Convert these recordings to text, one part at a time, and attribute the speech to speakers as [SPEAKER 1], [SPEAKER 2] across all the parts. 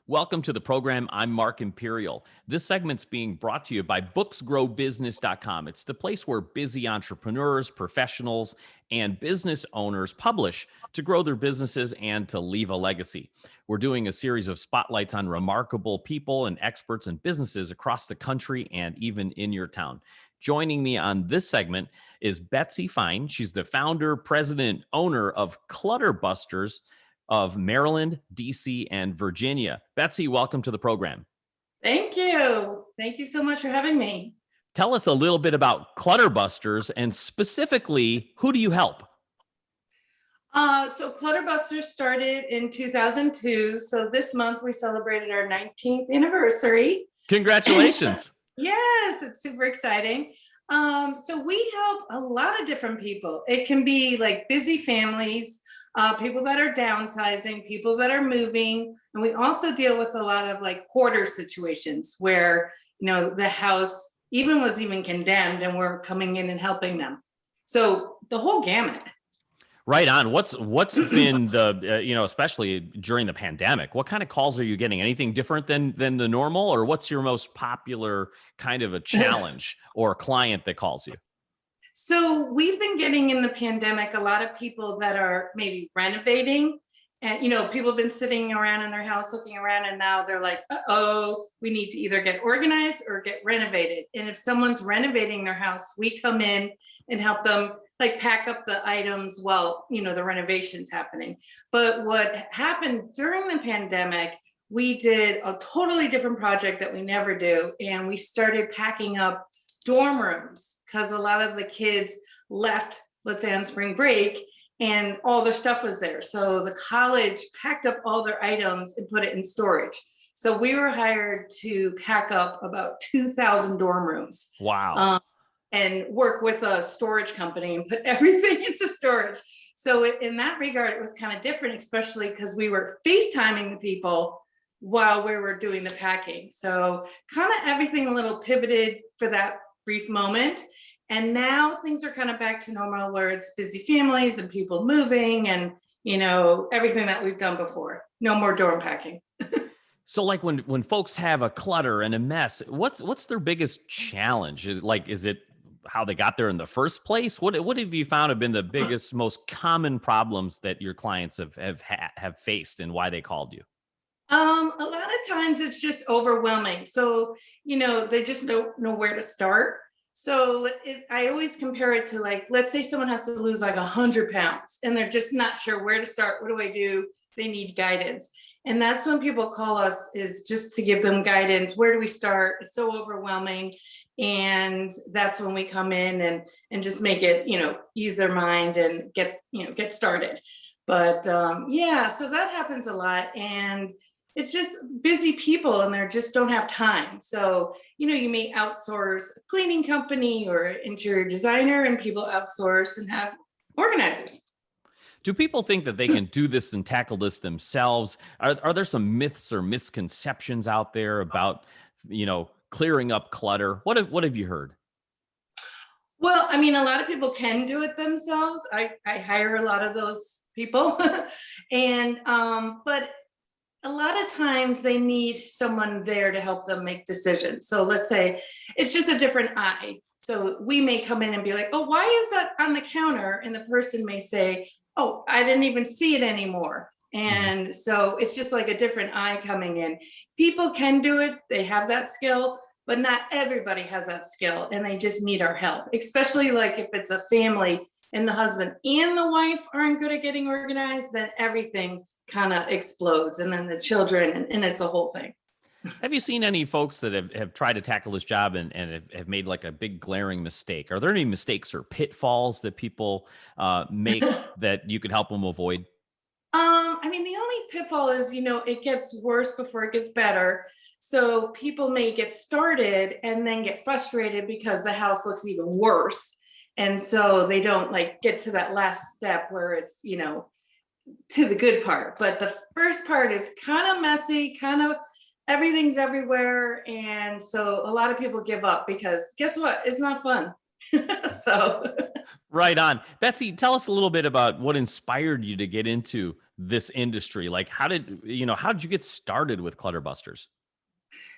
[SPEAKER 1] Welcome to the program. I'm Mark Imperial. This segment's being brought to you by booksgrowbusiness.com. It's the place where busy entrepreneurs, professionals, and business owners publish to grow their businesses and to leave a legacy. We're doing a series of spotlights on remarkable people and experts and businesses across the country and even in your town. Joining me on this segment is Betsy Fein. She's the founder, president, owner of Clutterbusters of Maryland, DC, and Virginia. Betsy, welcome to the program.
[SPEAKER 2] Thank you. Thank you so much for having me.
[SPEAKER 1] Tell us a little bit about Clutterbusters and specifically, who do you help?
[SPEAKER 2] So Clutterbusters started in 2002. So this month we celebrated our 19th anniversary.
[SPEAKER 1] Congratulations.
[SPEAKER 2] Yes, it's super exciting. So we help a lot of different people. It can be like busy families, people that are downsizing, people that are moving. And we also deal with a lot of like hoarder situations where, the house was condemned and we're coming in and helping them. So the whole gamut.
[SPEAKER 1] Right on. What's been the, especially during the pandemic, what kind of calls are you getting? Anything different than the normal, or what's your most popular kind of a challenge or a client that calls you?
[SPEAKER 2] So we've been getting in the pandemic a lot of people that are maybe renovating, and people have been sitting around in their house looking around, and now they're like, oh, we need to either get organized or get renovated. And if someone's renovating their house, we come in and help them like pack up the items while the renovation's happening. But what happened during the pandemic, we did a totally different project that we never do, and we started packing up dorm rooms because a lot of the kids left, let's say on spring break, and all their stuff was there. So the college packed up all their items and put it in storage. So we were hired to pack up about 2,000 dorm rooms.
[SPEAKER 1] Wow.
[SPEAKER 2] And work with a storage company and put everything into storage. So in that regard, it was kind of different, especially because we were FaceTiming the people while we were doing the packing. So kind of everything a little pivoted for that brief moment. And now things are kind of back to normal where it's busy families and people moving and, everything that we've done before. No more dorm packing.
[SPEAKER 1] So like when folks have a clutter and a mess, what's their biggest challenge? Is it how they got there in the first place? What have you found have been the biggest, most common problems that your clients have faced and why they called you?
[SPEAKER 2] A lot of times it's just overwhelming. So, they just don't know where to start. So I always compare it to like, let's say someone has to lose like 100 pounds and they're just not sure where to start. What do I do? They need guidance. And that's when people call us, is just to give them guidance. Where do we start? It's so overwhelming. And that's when we come in and just make it, use their mind and get started. But so that happens a lot. And it's just busy people and they just don't have time. So, you may outsource a cleaning company or interior designer, and people outsource and have organizers.
[SPEAKER 1] Do people think that they can do this and tackle this themselves? Are there some myths or misconceptions out there about, clearing up clutter? What have you heard?
[SPEAKER 2] Well, I mean, a lot of people can do it themselves. I hire a lot of those people. And but a lot of times they need someone there to help them make decisions. So let's say it's just a different eye. So we may come in and be like, oh, why is that on the counter? And the person may say, oh, I didn't even see it anymore. And so it's just like a different eye coming in. People can do it. They have that skill, but not everybody has that skill, and they just need our help, especially like if it's a family and the husband and the wife aren't good at getting organized, then everything kind of explodes, and then the children, and it's a whole thing.
[SPEAKER 1] Have you seen any folks that have tried to tackle this job and have made like a big glaring mistake? Are there any mistakes or pitfalls that people make that you could help them avoid?
[SPEAKER 2] I mean, the only pitfall is, it gets worse before it gets better. So people may get started and then get frustrated because the house looks even worse. And so they don't like get to that last step where it's, to the good part. But the first part is kind of messy, kind of everything's everywhere. And so a lot of people give up because guess what? It's not fun. So
[SPEAKER 1] Right on. Betsy, tell us a little bit about what inspired you to get into this industry? Like, how did you get started with Clutterbusters?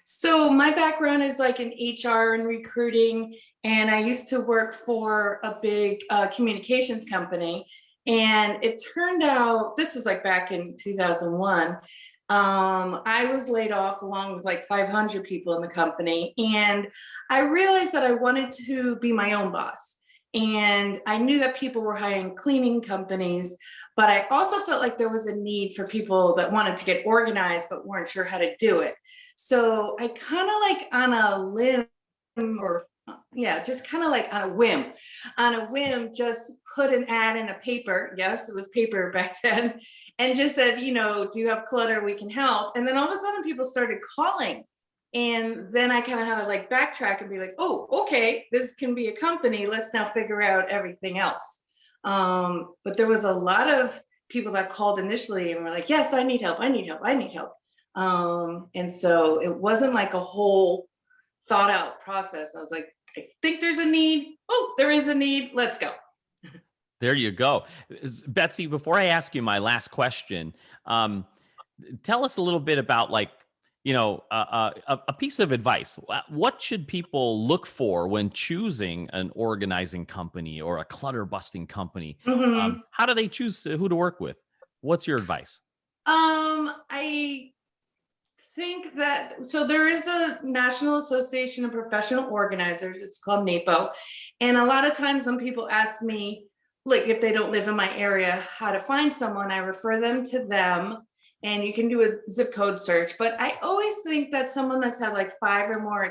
[SPEAKER 2] So my background is like in HR and recruiting, and I used to work for a big communications company. And it turned out this was like back in 2001. I was laid off along with like 500 people in the company, and I realized that I wanted to be my own boss. And I knew that people were hiring cleaning companies, but I also felt like there was a need for people that wanted to get organized but weren't sure how to do it. So I kind of like on a limb, or yeah, just kind of like on a whim, just put an ad in a paper. Yes, it was paper back then. And just said, do you have clutter? We can help. And then all of a sudden people started calling. And then I kind of had to like backtrack and be like, oh, okay, this can be a company. Let's now figure out everything else. But there was a lot of people that called initially and were like, yes, I need help. I need help. I need help. And so it wasn't like a whole thought out process. I was like, I think there's a need. Oh, there is a need. Let's go.
[SPEAKER 1] There you go. Betsy, before I ask you my last question, tell us a little bit about a piece of advice. What should people look for when choosing an organizing company or a clutter busting company?
[SPEAKER 2] Mhm.
[SPEAKER 1] How do they choose who to work with? What's your advice?
[SPEAKER 2] I think that so there is a National Association of Professional Organizers. It's called NAPO. And a lot of times when people ask me, like if they don't live in my area, how to find someone, I refer them to them. And you can do a zip code search. But I always think that someone that's had like 5 or more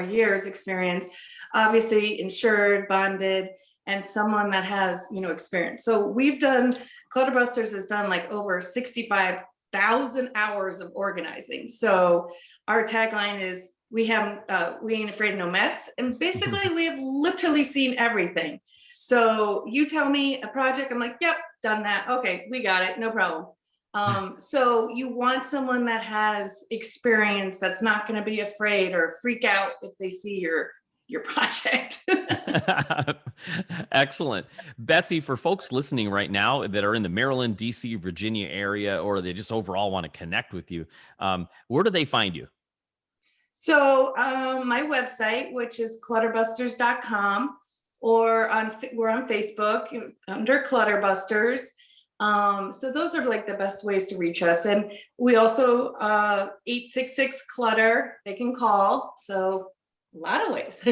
[SPEAKER 2] years experience, obviously insured, bonded, and someone that has, experience. So Clutterbusters has done like over 65,000 hours of organizing. So our tagline is we ain't afraid of no mess. And basically we have literally seen everything. So you tell me a project, I'm like, yep, done that. Okay, we got it, no problem. So you want someone that has experience, that's not going to be afraid or freak out if they see your project.
[SPEAKER 1] Excellent. Betsy, for folks listening right now that are in the Maryland, DC, Virginia area, or they just overall want to connect with you, where do they find you?
[SPEAKER 2] So my website, which is clutterbusters.com, or we're on Facebook under Clutterbusters. So those are like the best ways to reach us. And we also 866 clutter, they can call. So a lot of ways.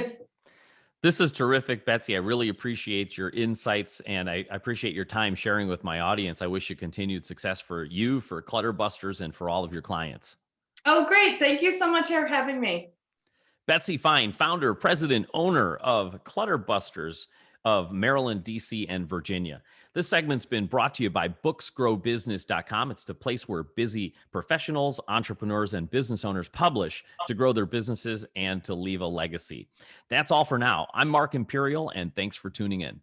[SPEAKER 1] This is terrific, Betsy. I really appreciate your insights, and I appreciate your time sharing with my audience. I wish you continued success for you, for Clutterbusters, and for all of your clients.
[SPEAKER 2] Oh, great. Thank you so much for having me.
[SPEAKER 1] Betsy Fein, founder, president, owner of Clutterbusters of Maryland, DC, and Virginia. This segment's been brought to you by booksgrowbusiness.com. It's the place where busy professionals, entrepreneurs, and business owners publish to grow their businesses and to leave a legacy. That's all for now. I'm Mark Imperial, and thanks for tuning in.